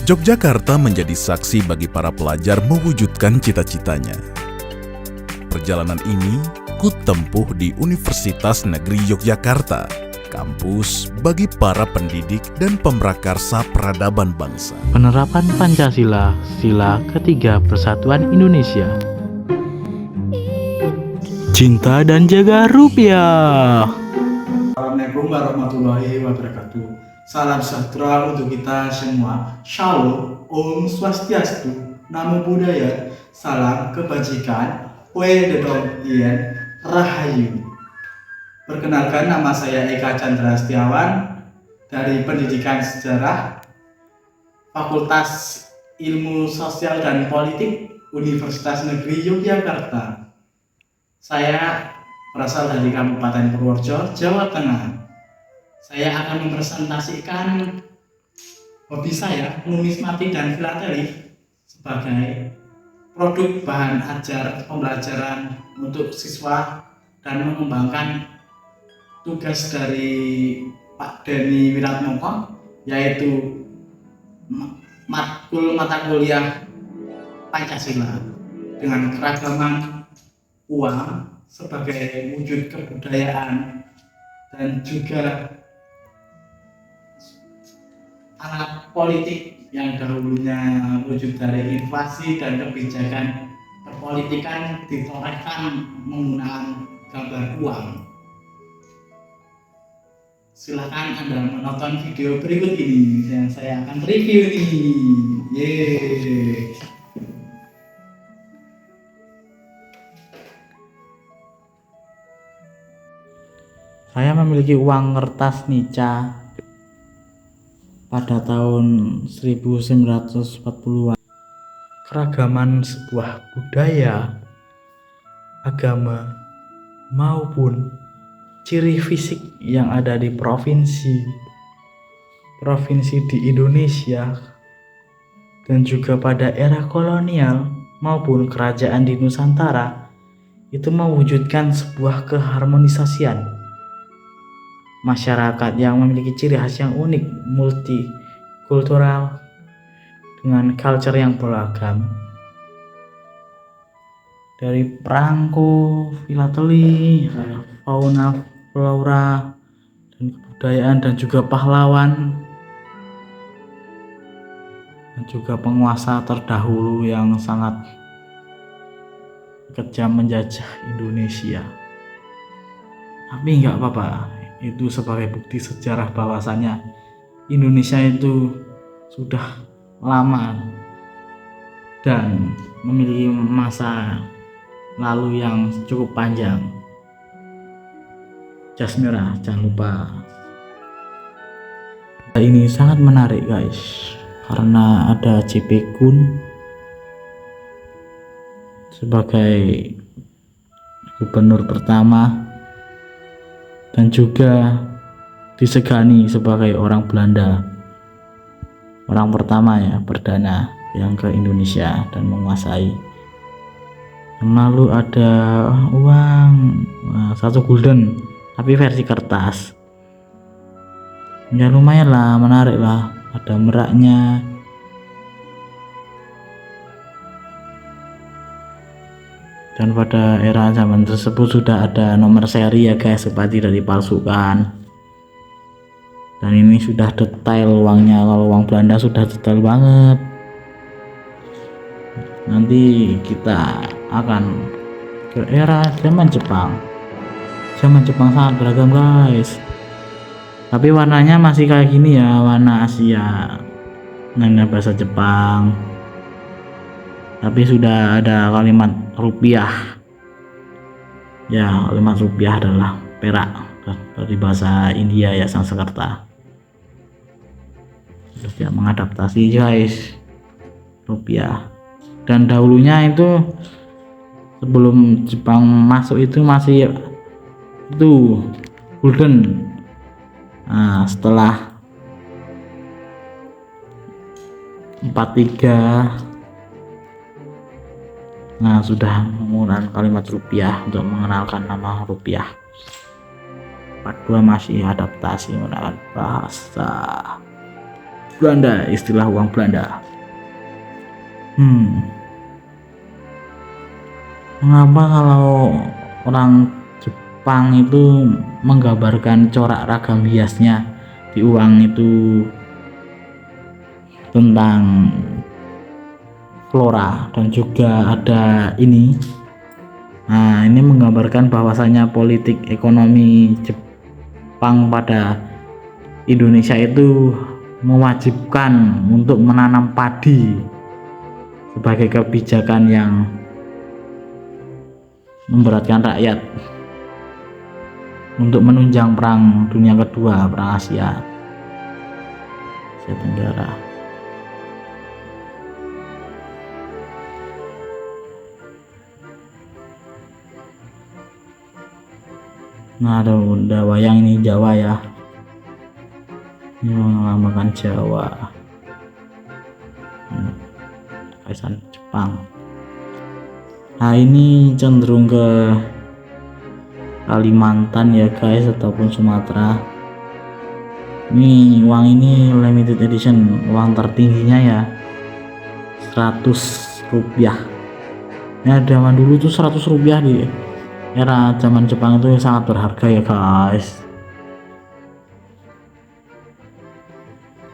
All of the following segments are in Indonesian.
Yogyakarta menjadi saksi bagi para pelajar mewujudkan cita-citanya. Perjalanan ini kutempuh di Universitas Negeri Yogyakarta, kampus bagi para pendidik dan pemrakarsa peradaban bangsa. Penerapan Pancasila, sila ketiga Persatuan Indonesia. Cinta dan jaga rupiah. Assalamualaikum warahmatullahi wabarakatuh. Salam sejahtera untuk kita semua. Shalom, Om Swastiastu, Namo Buddhaya, salam kebajikan, Wededong Ien, Rahayu. Perkenalkan, nama saya Eka Chandra Setiawan dari Pendidikan Sejarah Fakultas Ilmu Sosial dan Politik Universitas Negeri Yogyakarta. Saya berasal dari Kabupaten Purworejo, Jawa Tengah. Saya akan mempresentasikan hobi saya, numismatik dan filateli, sebagai produk bahan ajar pembelajaran untuk siswa dan mengembangkan tugas dari Pak Denny Wiratmoko, yaitu matkul mata kuliah Pancasila dengan keragaman uang sebagai wujud kebudayaan dan juga alat politik yang dahulunya wujud dari inflasi dan kebijakan perpolitikan ditorehkan menggunakan gambar uang. Silakan Anda menonton video berikut ini yang saya akan review ini. Yeay. Saya memiliki uang kertas nica pada tahun 1940-an. Keragaman sebuah budaya, agama, maupun ciri fisik yang ada di provinsi di Indonesia dan juga pada era kolonial maupun kerajaan di Nusantara itu mewujudkan sebuah keharmonisasian masyarakat yang memiliki ciri khas yang unik, multikultural dengan culture yang beragam, dari perangko, filateli, fauna, flora, dan kebudayaan, dan juga pahlawan, dan juga penguasa terdahulu yang sangat kejam menjajah Indonesia. Tapi nggak apa-apa, itu sebagai bukti sejarah bahwasannya Indonesia itu sudah lama dan memiliki masa lalu yang cukup panjang. Jas merah, jangan lupa. Ini sangat menarik guys, karena ada JP Kun sebagai gubernur pertama dan juga disegani sebagai orang Belanda, orang pertama ya, perdana yang ke Indonesia dan menguasai. Yang lalu ada uang 1 gulden tapi versi kertas, ya lumayan lah, menarik lah, ada meraknya. Dan pada era zaman tersebut sudah ada nomor seri ya guys, supaya tidak dipalsukan. Dan ini sudah detail uangnya, kalau uang Belanda sudah detail banget. Nanti kita akan ke era zaman Jepang. Zaman Jepang sangat beragam guys, tapi warnanya masih kayak gini ya, warna Asia, nanya bahasa Jepang. Tapi sudah ada kalimat rupiah ya, kalimat rupiah adalah perak dari bahasa India ya, Sanskerta. Sudah mengadaptasi guys rupiah. Dan dahulunya itu sebelum Jepang masuk itu masih itu gulden. Nah, setelah 43, nah sudah menggunakan kalimat rupiah untuk mengenalkan nama rupiah. 42 masih adaptasi menggunakan bahasa Belanda, istilah uang Belanda. Mengapa kalau orang Jepang itu menggambarkan corak ragam hiasnya di uang itu tentang flora dan juga ada ini. Nah, ini menggambarkan bahwasanya politik ekonomi Jepang pada Indonesia itu mewajibkan untuk menanam padi sebagai kebijakan yang memberatkan rakyat untuk menunjang perang dunia kedua, perang Asia Tenggara. Nah, ada wayang ini Jawa ya, ini melambangkan Jawa, Kaisaran Jepang. Nah, ini cenderung ke Kalimantan ya guys, ataupun Sumatera. Ini uang ini limited edition, uang tertingginya ya 100 rupiah. Ya, zaman dulu tuh 100 rupiah di era zaman Jepang itu sangat berharga ya guys.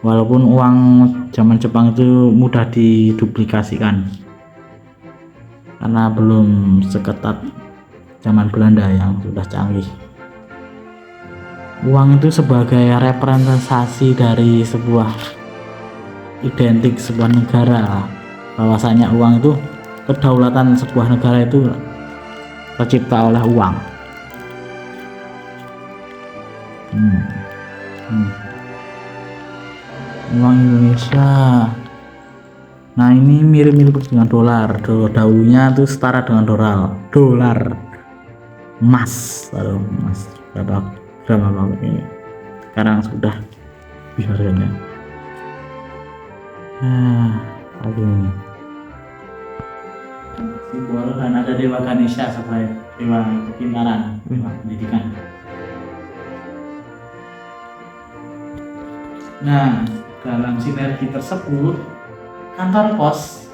Walaupun uang zaman Jepang itu mudah diduplikasikan karena belum seketat zaman Belanda yang sudah canggih. Uang itu sebagai representasi dari sebuah identik sebuah negara, bahwasanya uang itu kedaulatan sebuah negara itu tercipta oleh uang. Uang Indonesia. Nah, ini mirip-mirip dengan dolar. Dahulunya itu setara dengan dolar emas. Emas berapa gram apa ini? Sekarang sudah bisa harganya. Lagi ini simbol dan ada dewa Ganesha sebagai dewa kepintaran, dewa pendidikan. Nah, dalam sinergi tersebut kantor pos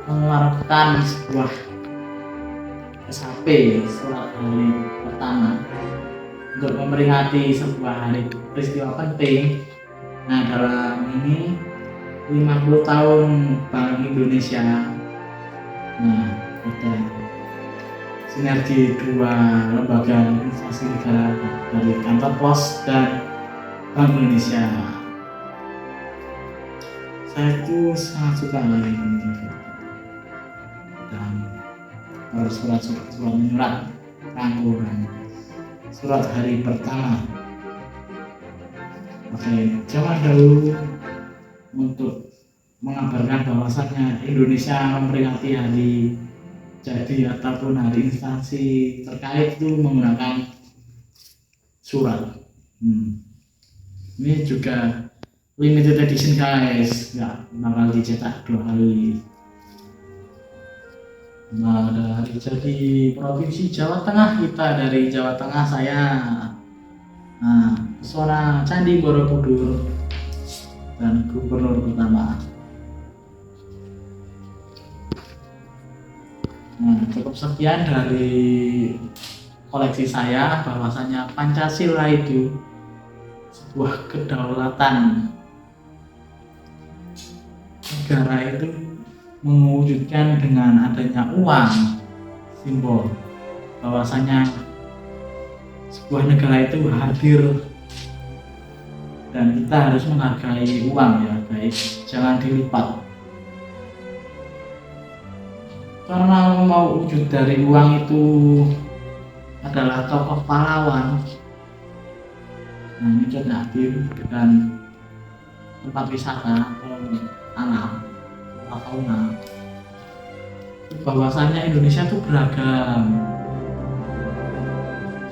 mengeluarkan sebuah SHP, surat hari pertama, untuk memperingati sebuah hari peristiwa penting. Nah, dalam ini 50 tahun Bank Indonesia. Nah, ada sinergi dua lembaga instansi negara dari kantor pos dan Bank Indonesia. Saya itu sangat suka ini dan surat menyurat rangkuman surat hari pertama. Oke, zaman dahulu untuk mengabarkan bahwasannya Indonesia memperingati hari jadi ataupun hari instansi terkait itu menggunakan surat. Ini juga limited edition guys, nggak bakal dicetak 2 kali. Nah, dari jadi provinsi Jawa Tengah, kita dari Jawa Tengah saya. Nah, pesona Candi Borobudur dan gubernur pertama. Nah, cukup sekian dari koleksi saya, bahwasanya Pancasila itu sebuah kedaulatan negara itu mewujudkan dengan adanya uang, simbol bahwasanya sebuah negara itu hadir dan kita harus menghargai uang ya guys, jangan dilipat. Karena mau wujud dari uang itu adalah tokoh pahlawan. Nah, ini contoh dan tempat wisata alam, fauna. Bahwasanya Indonesia itu beragam,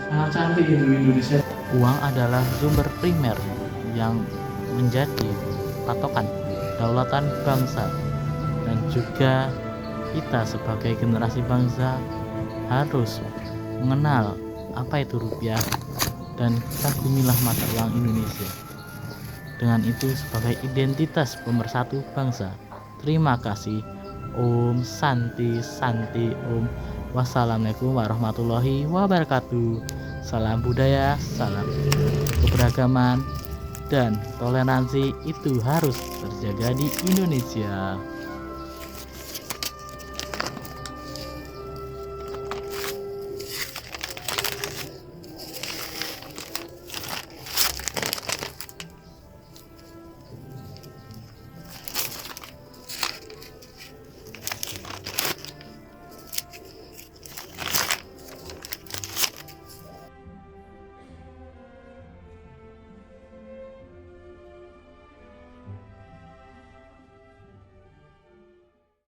sangat cantik itu Indonesia. Uang adalah sumber primer yang menjadi patokan kedaulatan bangsa, dan juga kita sebagai generasi bangsa harus mengenal apa itu rupiah dan kagumilah mata uang Indonesia. Dengan itu sebagai identitas pemersatu bangsa. Terima kasih. Om Santi Santi Om. Wassalamualaikum warahmatullahi wabarakatuh. Salam budaya, salam keberagaman dan toleransi itu harus terjaga di Indonesia.